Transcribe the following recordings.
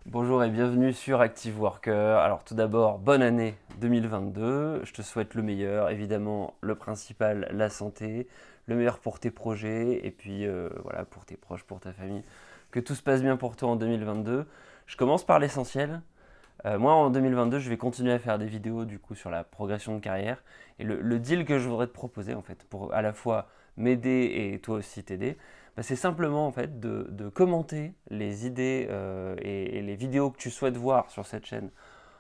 Bonjour et bienvenue sur Active Worker. Alors tout d'abord, bonne année 2022. Je te souhaite le meilleur, évidemment le principal, la santé, le meilleur pour tes projets et puis voilà pour tes proches, pour ta famille. Que tout se passe bien pour toi en 2022. Je commence par l'essentiel. Moi en 2022, je vais continuer à faire des vidéos du coup sur la progression de carrière. Et le deal que je voudrais te proposer en fait pour à la fois m'aider et toi aussi t'aider, bah, c'est simplement en fait de commenter les idées et les vidéos que tu souhaites voir sur cette chaîne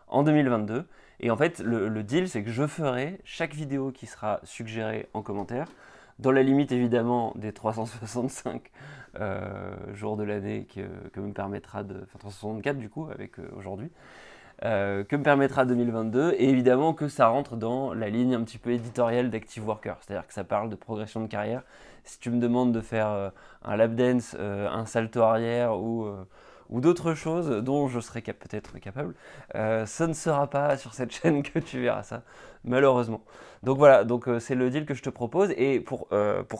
en 2022. Et en fait, le deal, c'est que je ferai chaque vidéo qui sera suggérée en commentaire, dans la limite évidemment des 365 jours de l'année que me permettra de. Enfin, 364 du coup, avec aujourd'hui, que me permettra 2022, et évidemment que ça rentre dans la ligne un petit peu éditoriale d'Active Worker, c'est-à-dire que ça parle de progression de carrière. Si tu me demandes de faire un lap dance, un salto arrière ou d'autres choses dont je serais peut-être capable, ce ne sera pas sur cette chaîne que tu verras ça, malheureusement. Donc voilà, donc c'est le deal que je te propose, et pour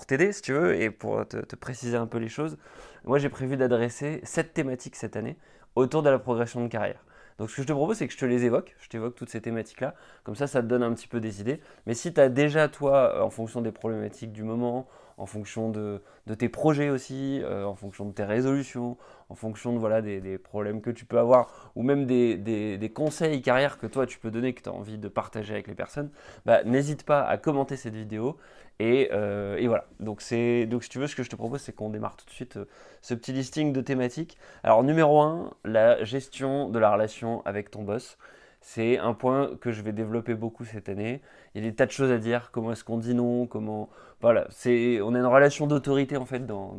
t'aider si tu veux, et pour te préciser un peu les choses, moi j'ai prévu d'adresser 7 thématiques cette année autour de la progression de carrière. Donc ce que je te propose, c'est que je te les évoque, je t'évoque toutes ces thématiques-là, comme ça te donne un petit peu des idées. Mais si tu as déjà, toi, en fonction des problématiques du moment, en fonction de tes projets aussi, en fonction de tes résolutions, en fonction de, voilà, des problèmes que tu peux avoir, ou même des conseils carrière que toi tu peux donner, que tu as envie de partager avec les personnes, bah, n'hésite pas à commenter cette vidéo. Et voilà, donc si tu veux, ce que je te propose, c'est qu'on démarre tout de suite ce petit listing de thématiques. Alors numéro un, la gestion de la relation avec ton boss. C'est un point que je vais développer beaucoup cette année. Il y a des tas de choses à dire. Comment est-ce qu'on dit non? Comment voilà, on a une relation d'autorité en fait dans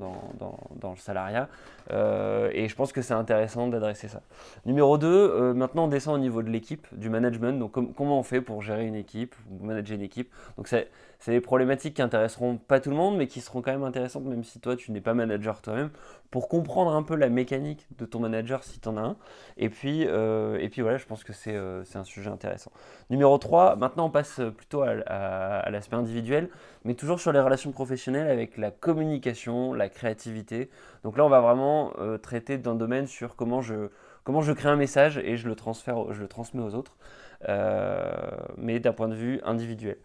le salariat. Et je pense que c'est intéressant d'adresser ça. Numéro 2, maintenant on descend au niveau de l'équipe, du management. Donc comment on fait pour gérer une équipe ou manager une équipe? Donc c'est des problématiques qui intéresseront pas tout le monde, mais qui seront quand même intéressantes, même si toi tu n'es pas manager toi-même, pour comprendre un peu la mécanique de ton manager si tu en as un. Et puis voilà, je pense que c'est un sujet intéressant. Numéro 3, maintenant on passe plutôt à l'aspect individuel, mais toujours sur les relations professionnelles avec la communication, la créativité. Donc là, on va vraiment traiter d'un domaine sur comment je crée un message et je le transmets aux autres, mais d'un point de vue individuel.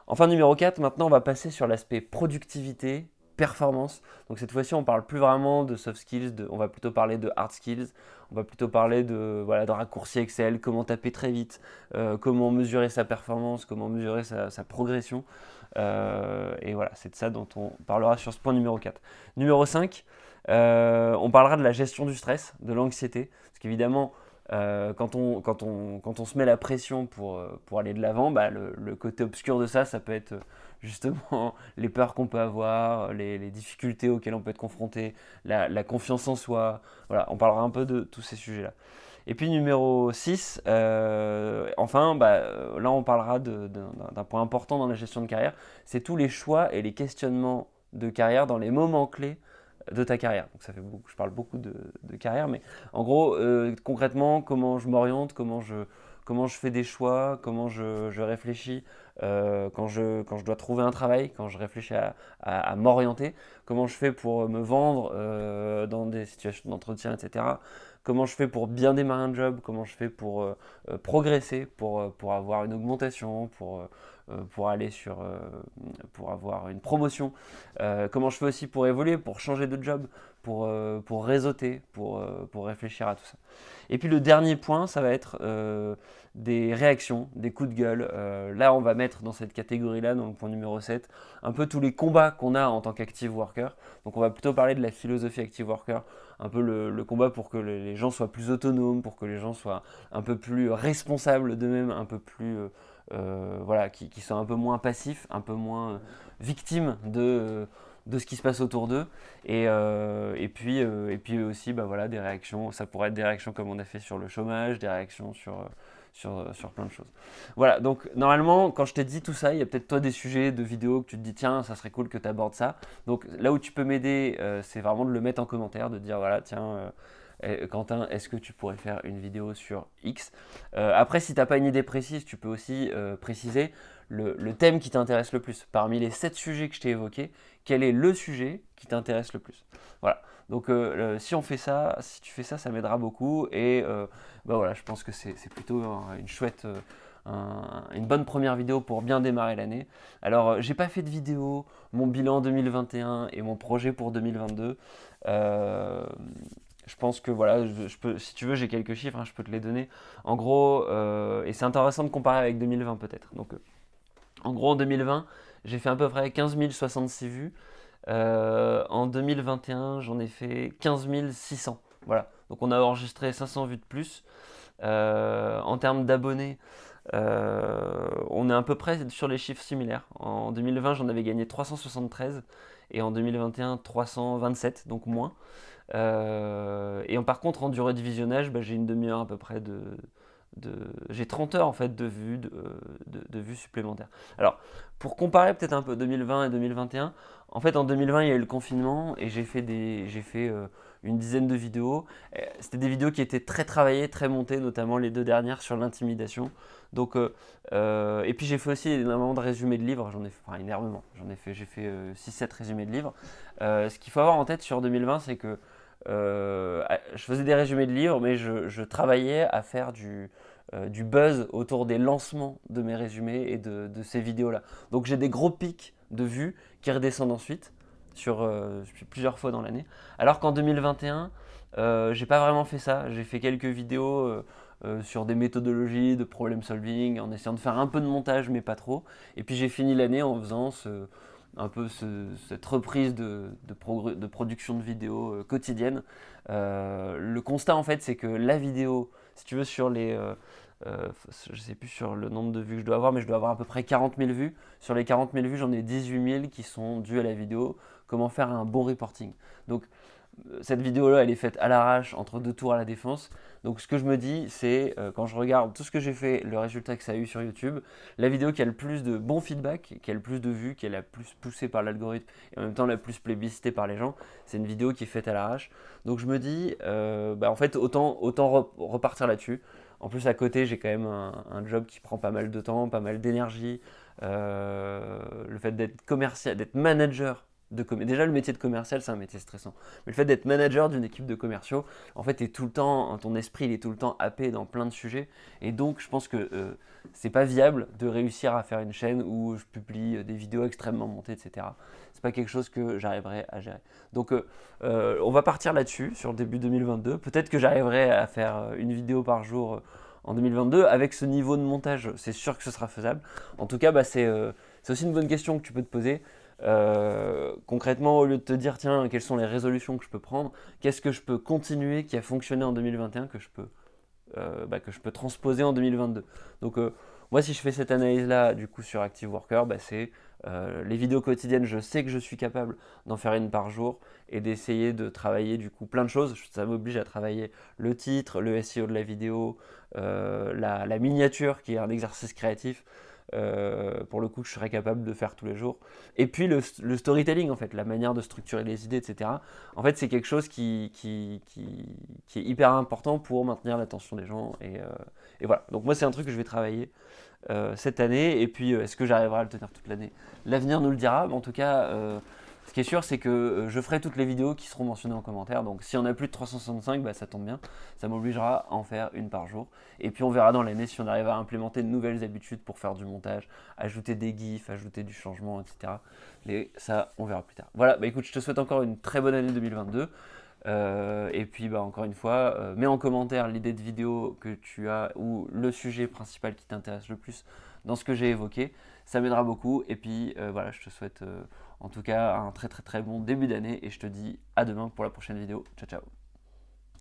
Enfin, numéro 4, maintenant on va passer sur l'aspect productivité, performance. Donc cette fois-ci, on parle plus vraiment de soft skills, on va plutôt parler de hard skills, on va plutôt parler de raccourcis Excel, comment taper très vite, comment mesurer sa performance, comment mesurer sa progression. Et voilà, c'est de ça dont on parlera sur ce point numéro 4. Numéro 5, on parlera de la gestion du stress, de l'anxiété, parce qu'évidemment, quand on se met la pression pour aller de l'avant, bah, le côté obscur de ça, ça peut être justement les peurs qu'on peut avoir, les difficultés auxquelles on peut être confronté, la confiance en soi. Voilà, on parlera un peu de tous ces sujets-là. Et puis numéro 6, enfin, bah, là on parlera d'un point important dans la gestion de carrière, c'est tous les choix et les questionnements de carrière dans les moments clés de ta carrière. Donc ça fait beaucoup, je parle beaucoup de carrière, mais en gros, concrètement, comment je m'oriente, comment je fais des choix, comment je réfléchis quand je dois trouver un travail, quand je réfléchis à m'orienter, comment je fais pour me vendre dans des situations d'entretien, etc. Comment je fais pour bien démarrer un job, comment je fais pour progresser, pour avoir une augmentation, pour aller pour avoir une promotion, comment je fais aussi pour évoluer, pour changer de job, pour réseauter, pour réfléchir à tout ça. Et puis le dernier point, ça va être des réactions, des coups de gueule. Là, on va mettre dans cette catégorie-là, dans le point numéro 7, un peu tous les combats qu'on a en tant qu'active worker. Donc on va plutôt parler de la philosophie active worker, un peu le combat pour que les gens soient plus autonomes, pour que les gens soient un peu plus responsables d'eux-mêmes, un peu plus... voilà, qui sont un peu moins passifs, un peu moins victimes de ce qui se passe autour d'eux. Et puis aussi, bah voilà, des réactions. Ça pourrait être des réactions comme on a fait sur le chômage, des réactions sur plein de choses. Voilà, donc normalement, quand je t'ai dit tout ça, il y a peut-être toi des sujets de vidéos que tu te dis, tiens, ça serait cool que tu abordes ça. Donc là où tu peux m'aider, c'est vraiment de le mettre en commentaire, de dire, voilà, tiens, Quentin, est-ce que tu pourrais faire une vidéo sur X? Après, si tu n'as pas une idée précise, tu peux aussi préciser le thème qui t'intéresse le plus. Parmi les 7 sujets que je t'ai évoqués, quel est le sujet qui t'intéresse le plus? Voilà. Donc si on fait ça, si tu fais ça, ça m'aidera beaucoup. Et bah voilà, je pense que c'est plutôt une chouette, une bonne première vidéo pour bien démarrer l'année. Alors j'ai pas fait de vidéo, mon bilan 2021 et mon projet pour 2022. Euh, je pense que voilà, je peux, si tu veux, j'ai quelques chiffres, hein, je peux te les donner. En gros, et c'est intéressant de comparer avec 2020 peut-être. Donc en gros, en 2020, j'ai fait à peu près 15 066 vues. En 2021, j'en ai fait 15 600. Voilà. Donc on a enregistré 500 vues de plus. En termes d'abonnés, on est à peu près sur les chiffres similaires. En 2020, j'en avais gagné 373 et en 2021, 327, donc moins. Par contre, en durée de visionnage, bah, j'ai une demi-heure à peu près j'ai 30 heures en fait de vues, de vues supplémentaires. Alors, pour comparer peut-être un peu 2020 et 2021, en fait en 2020 il y a eu le confinement et j'ai fait une dizaine de vidéos. C'était des vidéos qui étaient très travaillées, très montées, notamment les deux dernières sur l'intimidation. Donc, et puis j'ai fait aussi énormément de résumés de livres, enfin énormément, j'ai fait 6-7 résumés de livres. Ce qu'il faut avoir en tête sur 2020, c'est que je faisais des résumés de livres, mais je travaillais à faire du buzz autour des lancements de mes résumés et de ces vidéos-là. Donc j'ai des gros pics de vues qui redescendent ensuite sur plusieurs fois dans l'année. Alors qu'en 2021, j'ai pas vraiment fait ça. J'ai fait quelques vidéos sur des méthodologies de problem solving, en essayant de faire un peu de montage, mais pas trop. Et puis j'ai fini l'année en faisant un peu cette reprise de production de vidéos quotidienne. Le constat en fait, c'est que la vidéo, si tu veux, sur je sais plus sur le nombre de vues que je dois avoir, mais je dois avoir à peu près 40 000 vues. Sur les 40 000 vues, j'en ai 18 000 qui sont dues à la vidéo. Comment faire un bon reporting. Donc cette vidéo-là, elle est faite à l'arrache entre deux tours à la défense. Donc ce que je me dis, c'est quand je regarde tout ce que j'ai fait, le résultat que ça a eu sur YouTube, la vidéo qui a le plus de bons feedback, qui a le plus de vues, qui est la plus poussée par l'algorithme et en même temps la plus plébiscitée par les gens, c'est une vidéo qui est faite à l'arrache. Donc je me dis, en fait, autant repartir là-dessus. En plus, à côté, j'ai quand même un job qui prend pas mal de temps, pas mal d'énergie. Le fait d'être commercial, d'être manager déjà, le métier de commercial, c'est un métier stressant. Mais le fait d'être manager d'une équipe de commerciaux, en fait, tout le temps, ton esprit, il est tout le temps happé dans plein de sujets. Et donc, je pense que c'est pas viable de réussir à faire une chaîne où je publie des vidéos extrêmement montées, etc. C'est pas quelque chose que j'arriverai à gérer. Donc, on va partir là-dessus, sur le début 2022. Peut-être que j'arriverai à faire une vidéo par jour en 2022 avec ce niveau de montage. C'est sûr que ce sera faisable. En tout cas, c'est aussi une bonne question que tu peux te poser. Concrètement, au lieu de te dire tiens, quelles sont les résolutions que je peux prendre, qu'est-ce que je peux continuer qui a fonctionné en 2021 que je peux transposer en 2022. Donc moi, si je fais cette analyse-là du coup sur Active Worker, c'est les vidéos quotidiennes, je sais que je suis capable d'en faire une par jour et d'essayer de travailler du coup plein de choses. Ça m'oblige à travailler le titre, le SEO de la vidéo, la miniature qui est un exercice créatif. Pour le coup, je serais capable de faire tous les jours. Et puis le storytelling, en fait, la manière de structurer les idées, etc. En fait, c'est quelque chose qui est hyper important pour maintenir l'attention des gens. Et voilà. Donc moi, c'est un truc que je vais travailler cette année. Et puis, est-ce que j'arriverai à le tenir toute l'année? L'avenir nous le dira. Mais en tout cas, ce qui est sûr, c'est que je ferai toutes les vidéos qui seront mentionnées en commentaire. Donc s'il y en a plus de 365, ça tombe bien. Ça m'obligera à en faire une par jour. Et puis on verra dans l'année si on arrive à implémenter de nouvelles habitudes pour faire du montage, ajouter des gifs, ajouter du changement, etc. Mais ça, on verra plus tard. Voilà, écoute, je te souhaite encore une très bonne année 2022. Et puis encore une fois, mets en commentaire l'idée de vidéo que tu as ou le sujet principal qui t'intéresse le plus dans ce que j'ai évoqué. Ça m'aidera beaucoup. Et puis voilà, je te souhaite en tout cas un très très très bon début d'année et je te dis à demain pour la prochaine vidéo. Ciao ciao.